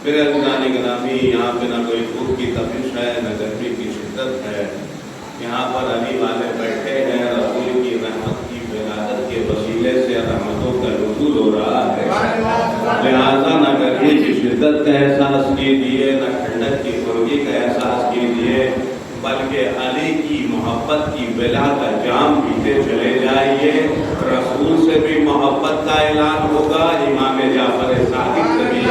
میرے عزیزان گرامی، یہاں پہ نہ کوئی دھوپ کی تپش ہے نہ گرمی کی شدت ہے، یہاں پر علی والے بیٹھے ہیں، رسول کی رحمت کی ولادت کے وسیلے سے رحمتوں کا نزول ہو رہا ہے، لہذا نہ گرمی کی شدت کا احساس کیجیے نہ ٹھنڈک کی خنکی کا احساس کیجیے، بلکہ علی کی محبت کی بلا کا جام پیتے چلے جائیے۔ رسول سے بھی محبت کا اعلان ہوگا، امام جعفر صادق سے بھی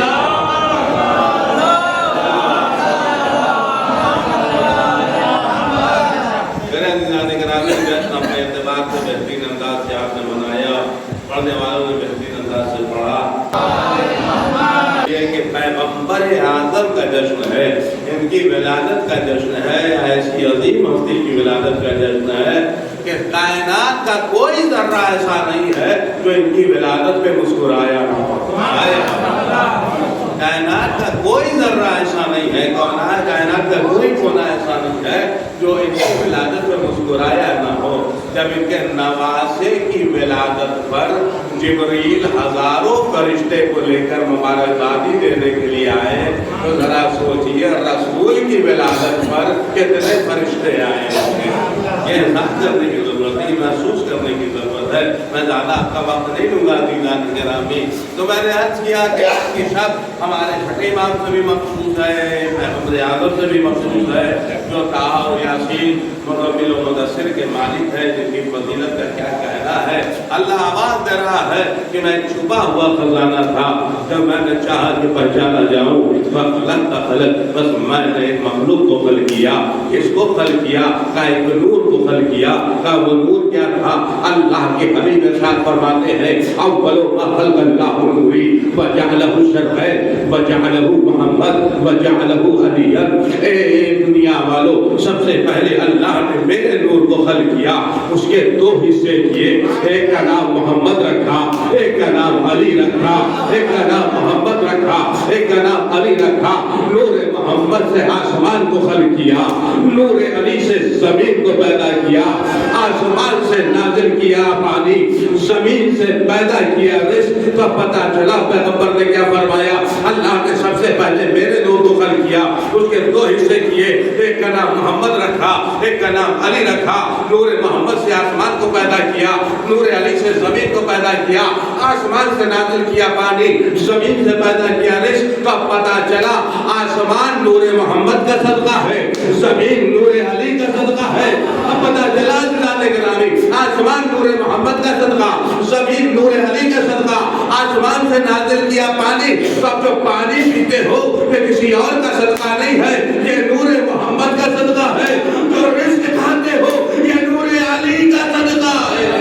اپنے اعتبار سے بہترین انداز سے آپ نے منایا، پڑھنے والوں نے بہترین انداز سے پڑھا۔ یہ کہ پیغمبر اعظم کا جشن ہے، ان کی ولادت کا جشن ہے، ایسی عظیم ہستی کی ولادت کا جشن ہے کہ کائنات کا کوئی ذرہ ایسا نہیں ہے جو ان کی ولادت پہ مسکرایا نہ ہو۔ کائنات کا کوئی ذرہ ایسا نہیں ہے، کائنات کا کوئی کونا ایسا نہیں ہے جو ان کی ولادت پہ مسکرایا نہ ہو۔ جب ان کے نواسے کی ولادت پر جبریل ہزاروں فرشتے کو لے کر مبارکبادی دینے کے لیے آئے تو ذرا سوچئے رسول کی ولادت پر کتنے فرشتے آئے ہیں۔ یہ احساس کرنے کی ضرورت ہے، محسوس کرنے کی ضرورت ہے۔ میں زیادہ آپ کا وقت نہیں لوں گا عزیزان گرامی، تو میں نے عرض کیا کہ آج کی شب ہمارے چھٹے امام سے بھی مخصوص ہے، پیغمبر اعظم سے بھی مخصوص ہے، جو طٰہٰ و یاسین مزمل و مدثر کے مالک ہے، جن کی فضیلت کا کیا کہنا ہے۔ اللہ آواز دے رہا ہے کہ میں چھپا ہوا خزانہ تھا، جب میں نے چاہا کہ پہچانا جاؤں، فخلق کا خلق، بس میں نے ایک مخلوق کو خلق کیا۔ اس کو خلق کیا کہ ایک نور کو خلق کیا، کہ وہ نور کیا تھا؟ اللہ کے حبیب ارشاد فرماتے ہیں اول ما خلق اللہ نوری وجعلہ شرفین وجعلہ محمد وجعلہ علی۔ اے دنیا والو، سب سے پہلے اللہ نے میرے نور کو خلق کیا، اس کے دو حصے کیے، ایک کا نام محمد رکھا، ایک کا نام علی رکھا، ایک کا نام محمد رکھا، ایک کا نام علی رکھا۔ نور محمد سے آسمان کو خلق کیا، نور علی سے زمین کو پیدا کیا، آسمان سے نازل کیا پانی، زمین سے پیدا کیا رزق۔ تو پتہ چلا پیغمبر نے کیا فرمایا، اللہ نے سب سے پہلے میرے نور کو خلق کیا، اس کے دو حصے کیے، ایک کا نام محمد رکھا، ایک کا نام علی رکھا۔ نور محمد سے آسمان کو پیدا کیا، نور علی سے زمین کو پیدا کیا، آسمان سے نازل کیا پانی، زمین سے پیدا کیا رزق۔ تو پتہ چلا آسمان نور محمد کا صدقہ ہے، زمین نور علی کا صدقہ ہے۔ اب پتہ چلا گرامی، آسمان نور محمد کا صدقہ، زمین نور علی کا صدقہ، آسمان سے نازل کیا پانی۔ تو اب جو پانی پیتے ہو یہ کسی اور کا صدقہ نہیں ہے، یہ نور محمد کا صدقہ ہے۔ جو رزق کھاتے ہو یہ نور علی کا صدقہ ہے۔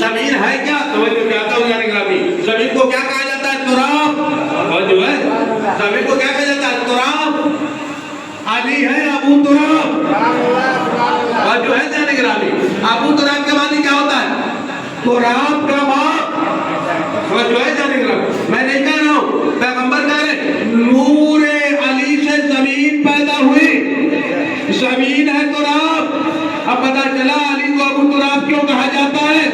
زمین ہے کیا؟ توجہ چاہتا ہوں یعنی گرامی، زمین کو کیا کہا جاتا ہے؟ تراب۔ توجہ ہے، زمین کو کیا کہا جاتا ہے؟ تراب۔ علی ہے ابو تراب۔ توجہ ہے یعنی گرامی، ابو تراب کے معنی کیا ہوتا ہے؟ تراب کا باپ۔ توجہ ہے یعنی گرامی، میں نہیں کہہ رہا ہوں، پیغمبر کہہ رہے نور علی سے زمین پیدا ہوئی، زمین ہے تراب۔ اب پتہ چلا علی کو ابو تراب کیوں کہا جاتا ہے؟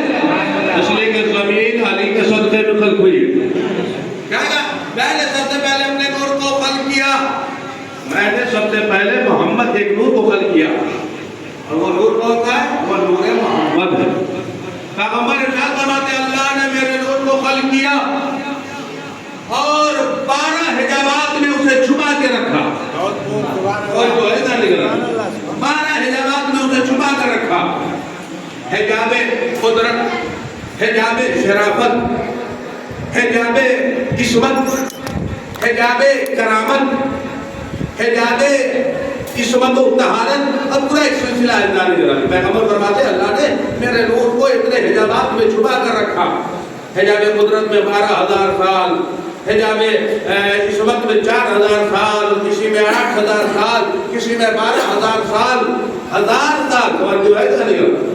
اس لیے کہ زمین علی کے صدقے میں خلق ہوئی ہے۔ کیا کہا؟ میں نے سب سے پہلے اپنے نور کو خلق کیا، میں نے سب سے پہلے محمد ایک نور کو خلق کیا، اور وہ نور کون سا ہے؟ وہ نور محمد ہے۔ پیغمبر ارشاد فرماتے ہیں اللہ نے میرے نور کو خلق کیا اور 12 حجابات میں اسے چھپا کے رکھا۔ اور جو ہے نا نگرہ 12 حجابات میں اسے چھپا کر رکھا۔ حجاب قدرت، حجاب شرافت، حجاب عصمت، حجاب کرامت، حجاب عصمت و طہارت، اب پورا ایک سلسلہ ہے جانے جانے۔ پیغمبر فرماتے ہیں اللہ نے میرے نور کو اتنے حجابات میں چھپا کر رکھا۔ حجاب قدرت میں 12,000 سال، حجاب عصمت میں 4,000 سال، کسی میں 8,000 سال، کسی میں 12,000 سال، 1000 سال۔ اور جو ہے جانے گا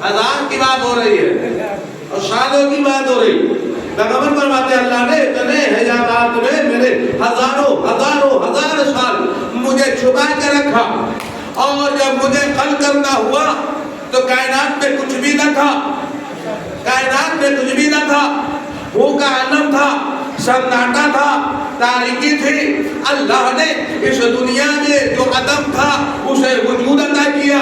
1000 کی بات ہو رہی ہے اور سالوں کی بات ہو رہی ہے۔ پیغمبر فرماتے ہیں اللہ نے اتنے حجابات میں میرے ہزاروں ہزار سال مجھے اور جب مجھے خلق کرنا ہوا تو کائنات میں کچھ بھی نہ تھا، کائنات میں کچھ بھی نہ تھا، وہ کا عالم تھا، سناٹا تھا، تاریکی تھی۔ اللہ نے اس دنیا میں جو عدم تھا اسے وجود عطا کیا،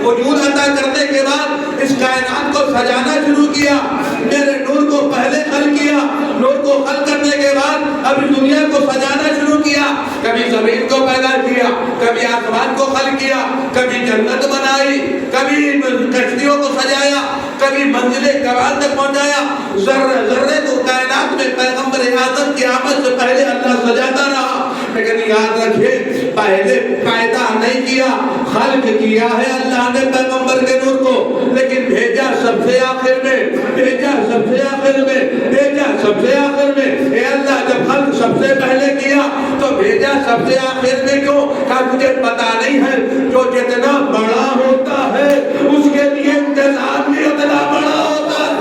وجود عطا کرنے کے بعد اس کائنات کو سجانا شروع کیا۔ میرے نور کو پہلے خلق کیا، نور کو خلق کرنے کے بعد اب اس دنیا کو سجانا شروع کیا۔ کبھی زمین کو پیدا کیا، کبھی آسمان کو خلق کیا، کبھی جنت بنائی، کبھی کشتیوں کو سجایا، کبھی منزل کمال تک پہنچایا۔ ذرے ذرے کو کائنات میں پیغمبر اعظم کی آمد سے پہلے اللہ سجاتا رہا، لیکن یاد رکھیے پہلے پیدا نہیں کیا، خلق کیا ہے اللہ نے پیغمبر کے نور کو، لیکن بھیجا سب سے آخر میں، بھیجا سب سے آخر میں، بھیجا سب سے آخر میں۔ اے اللہ جب خلق سب سے پہلے کیا تو بھیجا سب سے آخر میں کیوں؟ کہا مجھے پتا نہیں ہے جو جتنا بڑا ہوتا ہے اس کے لیے انتظام بھی اتنا بڑا ہوتا ہے۔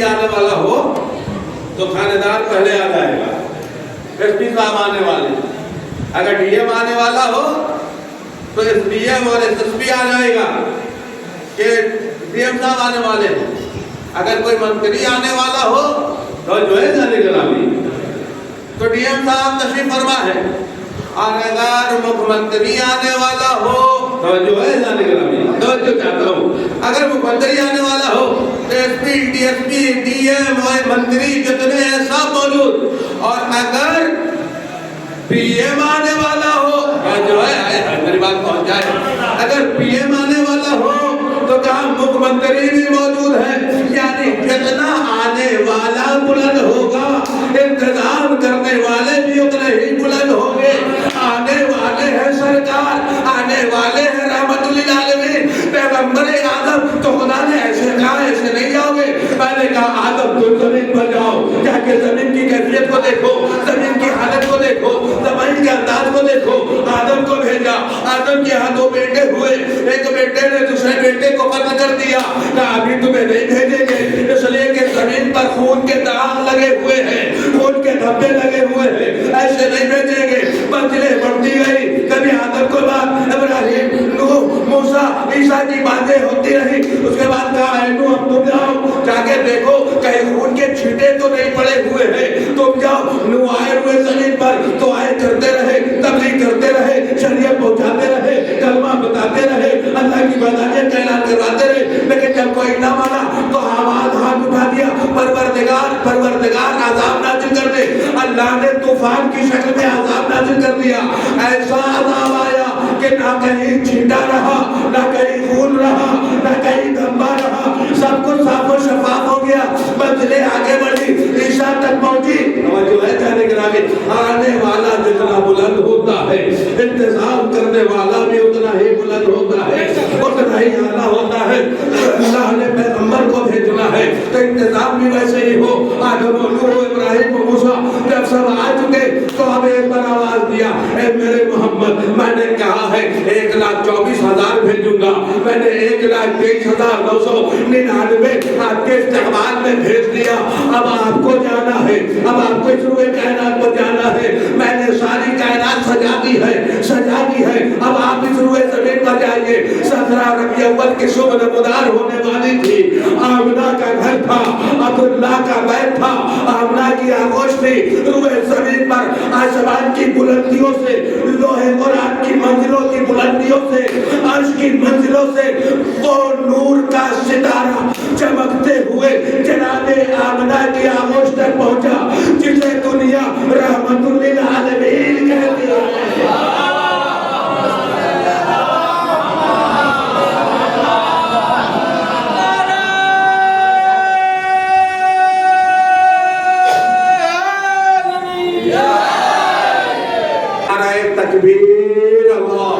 آنے والا ہو تو تھانے دار پہلے آ جائے گا، ایس پی صاحب آنے والے، اگر ڈی ایم آنے والا ہو تو ایس ڈی ایم اور ایس ایس پی آ جائے گا کہ ڈی ایم صاحب آنے والے ہیں، اگر کوئی منتری آنے والا ہو تو جو ہے جانے گرامی تو ڈی ایم صاحب تشریف فرما ہے، اور اگر مکھ منتری آنے والا ہو تو جو ہے جانے گرامی تو جو چاہتا ہوں اگر مکھ منتری آنے والا ہو تو S P D S P D M اور منتری جتنے ہیں سب موجود، اور اگر پی ایم آنے والا ہو جو ہے میری بات پہنچ جائے، اگر پی ایم آنے والا ہو تو کہاں مکھ منتری بھی موجود ہے، یعنی جتنا آنے والا بلند ہوگا انتظام کرنے والے بھی اتنے ہی بلند ہوں گے۔ آنے والے ہیں سرکار، آنے والے ہیں رحمت للعالمین پیغمبر اعظم، تو خدا نے ایسے کہا ایسے نہیں جاؤ گے، میں نے کہا آدم تم زمین پر جاؤ، جا کے زمین کی کیفیت کو دیکھو، زمین کی حالت کو دیکھو، زمین کے انداز کو دیکھو۔ آدم کو بھیجا، آدم کے ہاں 2 بیٹے ہوئے، ایک بیٹے نے دوسرے بیٹے کو قتل کر دیا، کہا ابھی تمہیں نہیں بھیجیں گے، اس لیے کہ زمین پر خون کے داغ لگے ہوئے ہیں، خون کے دھبے لگے ہوئے ہیں، ایسے نہیں بھیجیں گے۔ منزلیں بڑھتی گئی، کبھی آدم کو بعد ابراہیم، نوح، موسیٰ، عیسیٰ کی باتیں ہوتی رہی، اس کے بعد کہا اے نوح اب تم جاؤ، جا کے دیکھو کہیں خون کے چھینٹے تو نہیں پڑے ہوئے ہیں، تم جاؤ۔ نوح آئے ہوئے زمین پر تو آئے کرتے رہے، تبلیغ کرتے رہے، شریعت پہنچاتے رہے، کلمہ بتاتے رہے، اللہ کی وحدانیت کا اعلان کرواتے رہے، لیکن جب کوئی نہ مانا تو آواز ہاتھ اٹھا دیا، پروردگار پروردگار عذاب نازل کر دے۔ اللہ نے طوفان کی شکل میں عذاب نازل کر دیا، ایسا عذاب آیا کہ نہ کہیں چھینٹا رہا، نہ کہیں خون رہا، نہ کہیں دھبا رہا، سب کچھ صاف و شفاف ہو گیا۔ منزلیں آگے بڑھی، عیسیٰ تک پہنچی۔ جو ہے جانے گرامی آنے والا جتنا بلند ہوتا ہے انتظام کرنے والا بھی اتنا ہی بلند ہوتا ہے، اتنا ہی اعلیٰ ہوتا ہے۔ اللہ نے پیغمبر کو بھیجنا ہے تو انتظام بھی ویسے ہی ہو۔ آدم و نوح و ابراہیم و موسیٰ جب سب آ چکے تو ہم ایک بار آواز دیا، اے میرے محمد میں نے کہا ہے 1,24,000 بھیجوں گا، میں نے 1,23,999 آپ کے استقبال میں بھیج دیا، اب آپ کو جانا ہے، اب آپ کو اس روئے کائنات پر جانا ہے، میں نے ساری کائنات سجا دی ہے، اب آپ اس روئے زمین پر جائیے۔ 17 ربیع اول کی صبح نمودار ہونے والی تھی، آمنہ کا گھر تھا، عبداللہ کا بیت تھا، آمنہ کی آغوش تھی، روئے زمین پر آسمان کی بلندیوں سے، لوہے قرآن کی منزلوں کی بلندیوں سے، عرش کی منزلوں سے وہ نور کا ستارہ چمکتے ہوئے جناب آمنہ کی آغوش تک پہنچا، جسے دنیا رحمت للعالمین کہتی ہے۔ تکبیر اللہ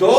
2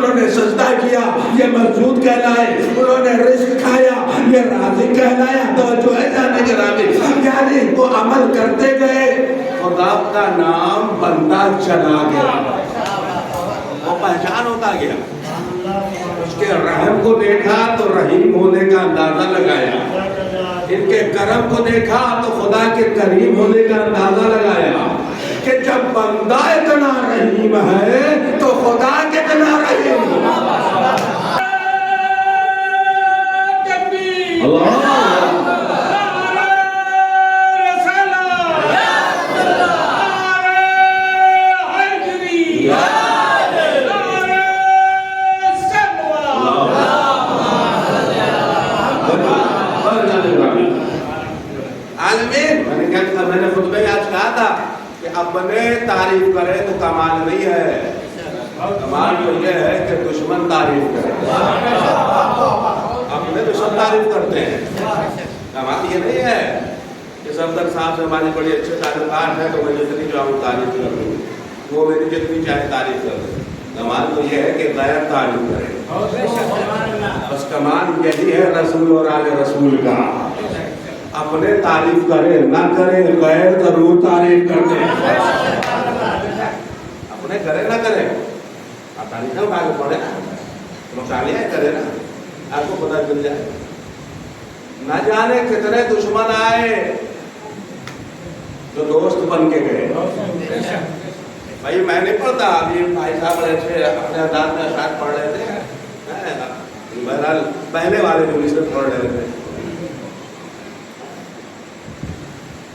انہوں نے سجدہ کیا یہ مسجود کہلائے، انہوں نے رزق کھایا یہ رازق کہلایا۔ توجہ ہے جانے کے رابط، یعنی وہ عمل کرتے گئے، خدا کا نام بندہ چلا گیا، وہ پہچان ہوتا گیا۔ اس کے رحم کو دیکھا تو رحیم ہونے کا اندازہ لگایا، ان کے کرم کو دیکھا تو خدا کے کریم ہونے کا اندازہ لگایا کہ جب بندہ اتنا رحیم ہے تو خدا کتنا رحیم ہے۔ اللہ میں نے خطبہ آج کہا تھا کہ اپنے تعریف کرے تو کمال نہیں ہے، کمال تو یہ ہے کہ دشمن تعریف کرے۔ اپنے دشمن تعریف کرتے ہیں، کمال یہ نہیں ہے کہ صفدر صاحب سے ہماری بڑی اچھے تعلقات ہیں تو میں جتنی چاہوں تعریف کر دوں، وہ میری جتنی چاہے تعریف کر دوں۔ کمال تو یہ ہے کہ غیر تعریف کرے، بس کمال یہی ہے رسول اور آل رسول کا، اپنے تعریف کرے نہ کرے غیر ضرور تعریف کرتے ہیں، اپنے کرے نہ کرے آپ تعریف نہ بھاگ پڑے مطالعہ کرے نا، آپ کو پتہ چل جائے۔ نہ جانے کتنے دشمن آئے جو دوست بن کے گئے۔ بھائی میں نہیں پڑھتا، ابھی بھائی صاحب بڑے اچھے اپنے انداز میں اشعار پڑھ رہے تھے، بہرحال پہلے والے جو مصر پڑھ رہے تھے،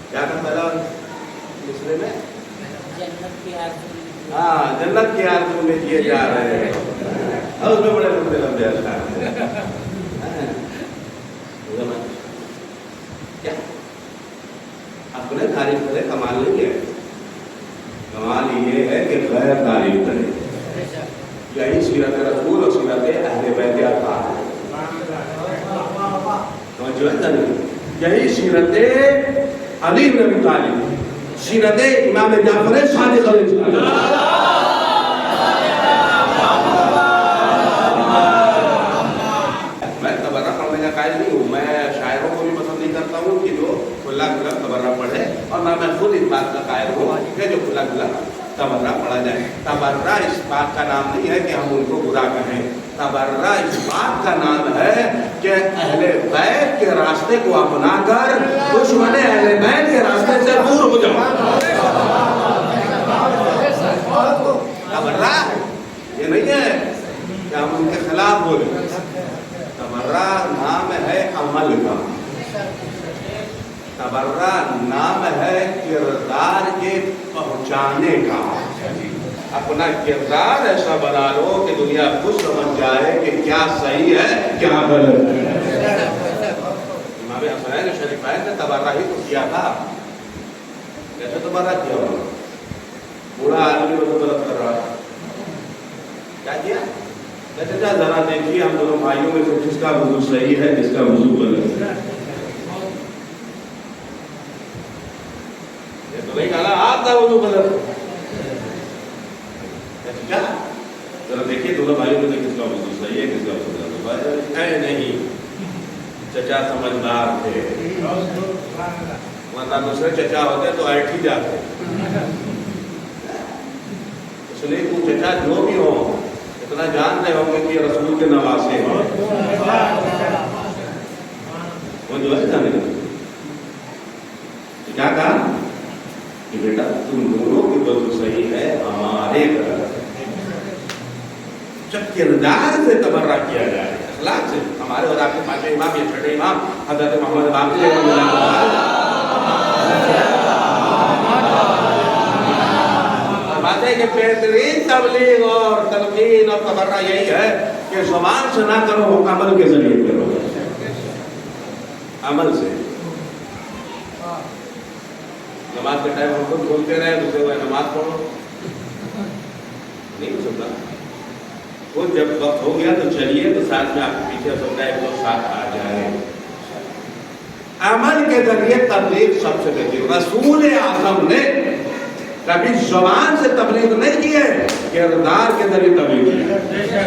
کیا تھا پہلا مصرے میں؟ ہاں جنت کی آرزو میں جیے جا رہے ہیں، اور اس میں بڑے لمبے لمبے اشعار ہیں۔ کیا اپنے تعریف کرے کمال نہیں ہے، کمال یہ ہے کہ غیر تعریف کرے۔ یہی سیرت رسول اور سیرت اہل بیت اطہار ہے، توجہ ہے نہیں؟ یہی سیرت علی بن ابی طالب، سیرت امام جعفر صادق علیہ السلام۔ میں تبرہ پڑھنے کا قائل نہیں ہوں، میں شاعروں کو بھی پسند نہیں کرتا ہوں کہ جو کھلا کھلا تبرہ پڑھے، اور نہ میں خود اس بات کا قائل ہوں کہ جو کھلا کھلا تبرہ پڑھا جائے۔ تبرہ اس بات کا نام نہیں ہے کہ ہم ان کو برا کہیں، تبرہ اس بات کا نام ہے کہ اہل بیت کے راستے کو اپنا کر دشمن اہل بیت کے راستے سے دور ہو جاؤ۔ تبرہ یہ نہیں ہے کہ ہم ان کے خلاف بولیں، تبرہ نام ہے عمل کا، تبرہ نام ہے کردار کے پہنچانے کا۔ اپنا کردار ایسا بنا لو کہ دنیا خود سمجھ جائے کہ کیا صحیح ہے کیا غلط ہے۔ امام حسین شریفین نے تبرہ ہی تو کیا تھا، کیسے تبرہ کیا ہوا؟ بوڑھا آدمی وہ غلط کر رہا تھا، کیا کیا؟ کہتے تھا ذرا دیکھیے ہم دونوں بھائیوں میں سے جس کا وضو صحیح ہے جس کا وضو غلط ہے۔ یہ تو نہیں کہا آپ کا وضو غلط ہے، کیا ذرا دیکھیے دونوں بھائیوں میں سے کس کا وضو صحیح ہے کس کا وضو غلط ہے۔ اے نہیں، چچا سمجھدار تھے، ورنہ دوسرے چچا ہوتے تو ایٹ ہی جاتے۔ اس لیے تو چچا جو بھی ہو اتنا جانتے ہوں گے کہ رسول کے نواسے ہیں، وہ جو ہے جانے گا کیا کہا کہ بیٹا تم دونوں کی وضو صحیح ہے ہمارے غلط ہے۔ جب کردار سے تبرہ کیا جائے، اخلاق سے، ہمارے اور آپ کے پانچویں امام یا چھٹے امام حضرت محمد باقر رحمہ اللہ بات ہے کہ بہترین تبلیغ اور تلقین اور تبرہ یہی ہے کہ زبان سے نہ کرو، عمل کے ذریعے کرو، عمل سے۔ نماز کے ٹائم ہم خود بولتے رہے دوسرے کو نماز پڑھو، نہیں ہو سکتا۔ خود جب وقت ہو گیا تو چلیے تو ساتھ میں آپ کے پیچھے سب کا ایک لوگ ساتھ آ جائے۔ عمل کے ذریعے تبلیغ سب سے بہتر۔ رسول اعظم نے کبھی زبان سے تبلیغ نہیں کی ہے، کردار کے ذریعے تبلیغ کی ہے۔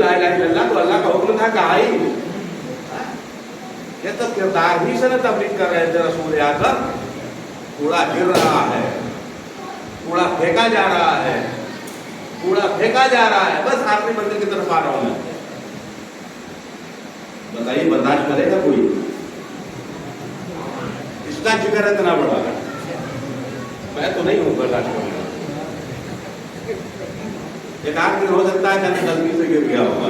لا الہ الا اللہ تو اللہ کا حکم تھا کہا ہی. یہ تو کردار ہی سے نہ تبلیغ کر رہے تھے رسول اعظم. کوڑا گر رہا ہے, کوڑا پھینکا جا رہا ہے, کوڑا پھینکا جا رہا ہے, بس آخری منزل کی طرف آ رہا ہوں میں. بتائیے برداشت کرے گا کوئی؟ اس کا جگر اتنا بڑا ہے, میں تو نہیں ہوں برداشت کروں گا. ایک آدھ دن ہو سکتا ہے کہ غلطی سے گر گیا ہوگا,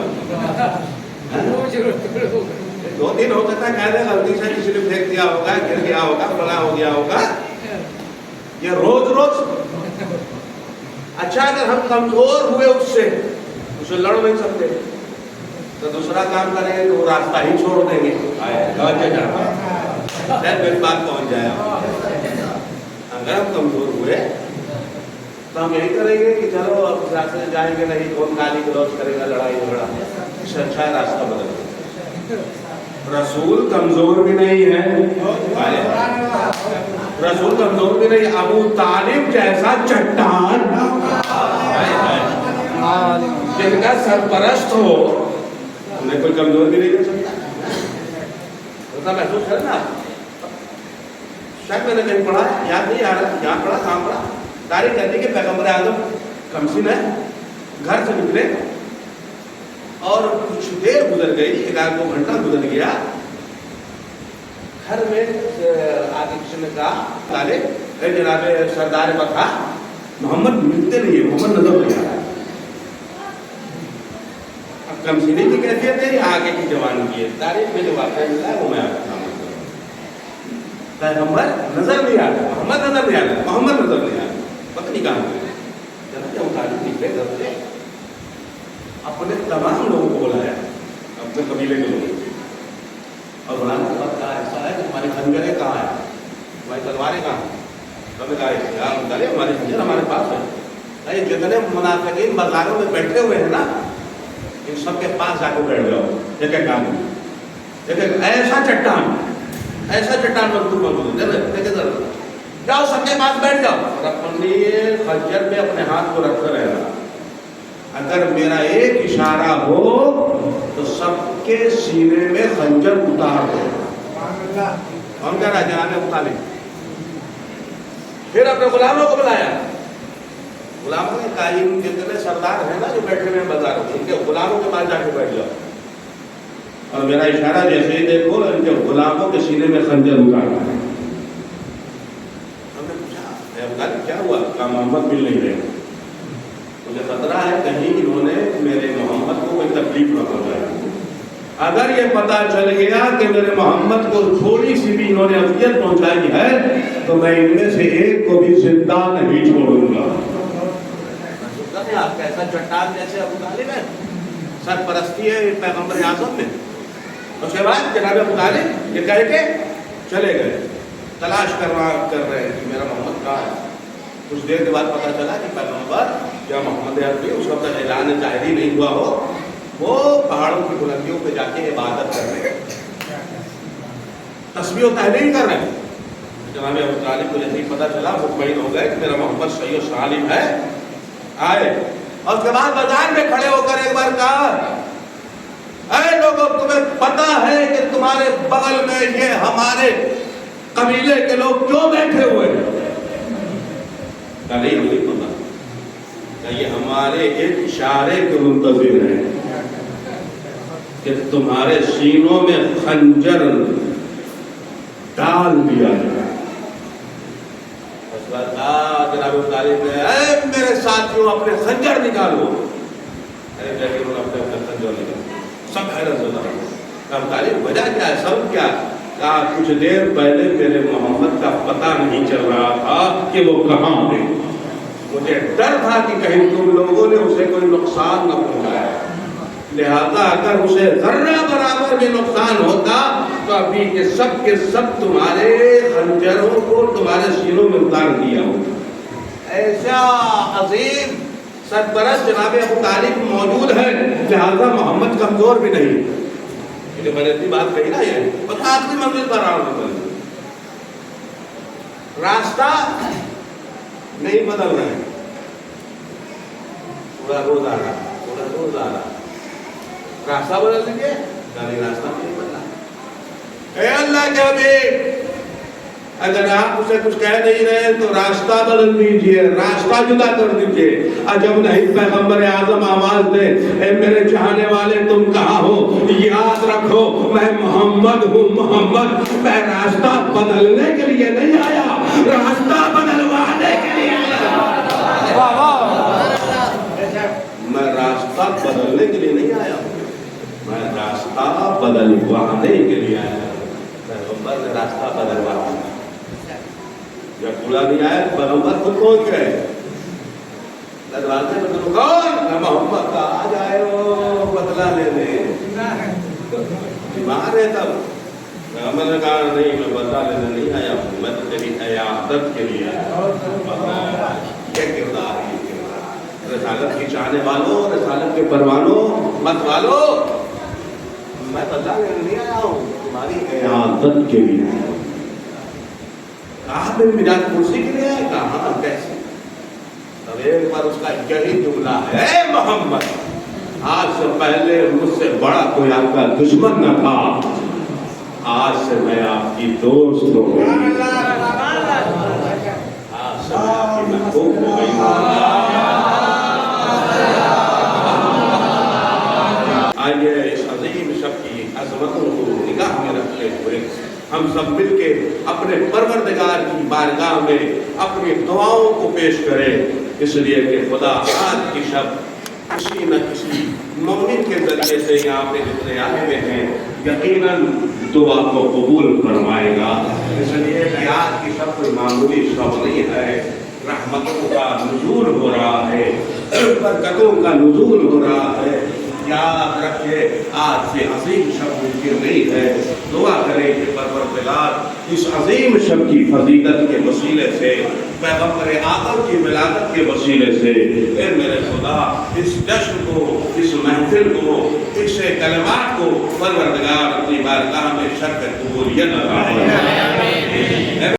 2 دن ہو سکتا ہے کہ غلطی سے کسی نے پھینک دیا ہوگا, گر گیا ہوگا, بڑا ہو گیا ہوگا. یہ روز روز. اچھا اگر ہم کمزور ہوئے اس سے, اسے لڑ نہیں سکتے, تو دوسرا کام کریں گے کہ وہ راستہ ہی چھوڑ دیں گے. میری بات پہنچ جائے. اگر ہم کمزور ہوئے تو ہم یہی کریں گے کہ چلو اب راستے سے جائیں گے نہیں, کون گالی گلوچ کرے گا, لڑائی جھگڑا, اس سے اچھا ہے راستہ بدل. رسول کمزور بھی نہیں ہے, رسول کمزور بھی نہیں. ابو طالب جیسا چٹان جن کا سرپرست ہو, انہیں کوئی کمزور بھی نہیں کر سکتا. اتنا محسوس کرنا. شاید میں نے کہیں پڑھا, یاد نہیں آ رہا, یہاں پڑھا کہاں پڑھا, تاریخ کہتی کہ پیغمبر اعظم کمسن ہے, گھر سے نکلے اور کچھ دیر گزر گئی, 1-2 گھنٹہ گزر گیا. گھر میں آگے کسی نے کہا طالب اے جناب سردار بکھا, محمد ملتے نہیں ہے, محمد نظر نہیں آ رہا. اب کمسینے کی کیفیت ہے یا آگے کی جوان کی ہے؟ تاریخ میں جو واقعہ ملا ہے وہ میں آپ کو سامنے کروں. پیغمبر نظر نہیں آ رہا, محمد نظر نہیں آ رہا, محمد نظر نہیں آ رہا. پتہ نہیں کہاں گئے. جب وہ طالب نکلے گھر سے, اپنے تمام لوگوں کو بلایا, اپنے قبیلے کے لوگوں کو, اور بلانا کے بعد کہا ایسا ہے کہ ہماری خنجریں کہاں ہیں, ہماری تلواریں کہاں ہیں. تو نے کہا ہماری خنجر ہمارے پاس ہے. جتنے منافقین بازاروں میں بیٹھے ہوئے ہیں نا, ان سب کے پاس جا کے بیٹھ جاؤ. ایک ایک آدمی, ایک ایک ایسا چٹان, ایسا چٹان موجود ہے, جاؤ سب کے پاس بیٹھ جاؤ اور اپنی خنجر پہ اپنے ہاتھ کو رکھتے رہنا. اگر میرا ایک اشارہ ہو تو سب کے سینے میں خنجر اتار دو. کون کہہ رہا ہے؟ جناب ابو طالب. پھر اپنے غلاموں کو بلایا. غلاموں کے قائم جتنے سردار ہیں نا جو بیٹھے ہوئے بازاروں میں, ان کے غلاموں کے پاس جا کے بیٹھ جاؤ, اور میرا اشارہ جیسے ہی دیکھو ان کے غلاموں کے سینے میں خنجر اتارنا ہے. ہم نے پوچھا ابو طالب کیا ہوا؟ کہا محمد مل نہیں رہے, مجھے خطرہ ہے کہیں انہوں نے میرے محمد کو کوئی تکلیف نہ پہنچایا. اگر یہ پتا چل گیا کہ میرے محمد کو تھوڑی سی بھی انہوں نے اذیت پہنچائی ہے تو میں ان میں سے ایک کو بھی زندہ نہیں چھوڑوں گا. آپ کیسا چٹان جیسے ابو طالب ہے, سرپرستی ہے پیغمبر اعظم میں. اس کے بعد جناب ابو طالب یہ کہہ کے چلے گئے, تلاش کر رہے ہیں کہ میرا محمد کہاں ہے. کچھ دیر کے بعد پتا چلا کہ پیغمبر یا محمد عربی اس وقت اعلان ظاہری نہیں ہوا ہو, وہ پہاڑوں کی بلندیوں پہ جا کے عبادت کر رہے ہیں, تسبیح و تحلیل کر رہے ہیں. جناب ابو طالب کو جیسے ہی پتا چلا مطمئن ہو گئے کہ میرا محمد صحیح و سالم ہے. آئے اور اس کے بعد بازار میں کھڑے ہو کر ایک بار کہا, اے لوگوں تمہیں پتا ہے کہ تمہارے بغل میں یہ ہمارے قبیلے کے لوگ کیوں بیٹھے ہوئے ہیں؟ کہا نہیں مجھے پتا. کہ یہ ہمارے ایک اشارے کے منتظر ہیں کہ تمہارے سینوں میں خنجر ڈال دیا جائے. جناب طالب نے اے میرے ساتھیوں اپنے خنجر نکالو. انہوں نے اپنے خنجر نکالو. سب حیرت ہوتا ہے. طالب وجہ کیا ہے, سب کیا؟ کہا کچھ دیر پہلے میرے محمد کا پتہ نہیں چل رہا تھا کہ وہ کہاں ہے. مجھے ڈر تھا کہ کہیں تم لوگوں نے اسے کوئی نقصان نہ پہنچایا, لہذا اگر اسے ذرہ برابر بھی نقصان ہوتا تو ابھی کے سب تمہارے خنجروں کو تمہارے سینوں میں اتار دیا ہوتا. ایسا عظیم سرپرست جناب ابو طالب موجود ہے, لہذا محمد کمزور بھی نہیں. میں نے اتنی بات کہی نا, یہ بس آخری منزل پر آ رہا ہوں. راستہ نہیں بدل رہے, تھوڑا روز آ رہا, راستہ بدل دیجیے، نہیں راستہ نہیں بدلا۔ اے اللہ کے حبیب، اگر آپ اسے کچھ کہہ نہیں رہے تو راستہ بدل دیجئے، راستہ جدا کر دیجئے۔ عجب نہیں پیغمبر اعظم آواز دے، اے میرے چاہنے والے تم کہاں ہو؟ یاد رکھو میں محمد ہوں، محمد، میں راستہ بدلنے کے لیے نہیں آیا، راستہ بدلوانے کے لیے آیا۔ میں راستہ بدلنے کے لیے نہیں آیا، میں راستہ بدلوانے کے لیے آیا۔ پیغمبر نے راستہ بدلوایا، جب پورا نہیں آیا تو پیغمبر خود پہنچ گئے دروازے میں، تو کون؟ محمد کا، آ جائے وہ بدلہ لینے۔ بیمار ہے تب پیغمبر نے کہا نہیں میں بدلہ لینے نہیں آیا ہوں، میں تو تیری عیادت کے لیے آیا ہوں۔ یہ کردار ہے، یہ کردار۔ رسالت کی چاہنے والوں، رسالت کے پروانوں، مت والوں، میں بدلہ لینے نہیں آیا ہوں، تمہاری عیادت کے لیے آیا ہوں۔ کہاں میں میراد کرسی کے لیے آئے؟ کہاں کیسے؟ تب ایک بار اس کا یہی جملہ ہے، اے محمد، آج سے پہلے مجھ سے بڑا کوئی آپ کا دشمن نہ تھا، آج سے میں آپ کی دوست ہو گئی، آج سے میں آپ کی محبوب ہو گئی۔ آئیے اس عظیم شب کی عظمتوں کو نگاہ میں رکھتے ہوئے ہم سب مل کے اپنے پروردگار کی بارگاہ میں اپنی دعاؤں کو پیش کریں، اس لیے کہ خدا آج کی شب کسی نہ کسی مومن کے ذریعے سے یہاں پہ جتنے آئے ہوئے ہیں یقیناً دعا کو قبول فرمائے گا۔ اس لیے کہ آج کی شب کوئی معمولی شب نہیں ہے، رحمتوں کا نزول ہو رہا ہے، برکتوں کا نزول ہو رہا ہے۔ یاد رکھے آج سے عظیم شب ممکن نہیں ہے، دعا کریں کہ پروردگار اس عظیم شب کی فضیلت کے وسیلے سے، پیغمبر اعظم کی ولادت کے وسیلے سے، اے میرے خدا اس جشن کو، اس محفل کو، اس کلمات کو پروردگار اپنی بارگاہ میں شرکت قبولیت عطا فرمائے۔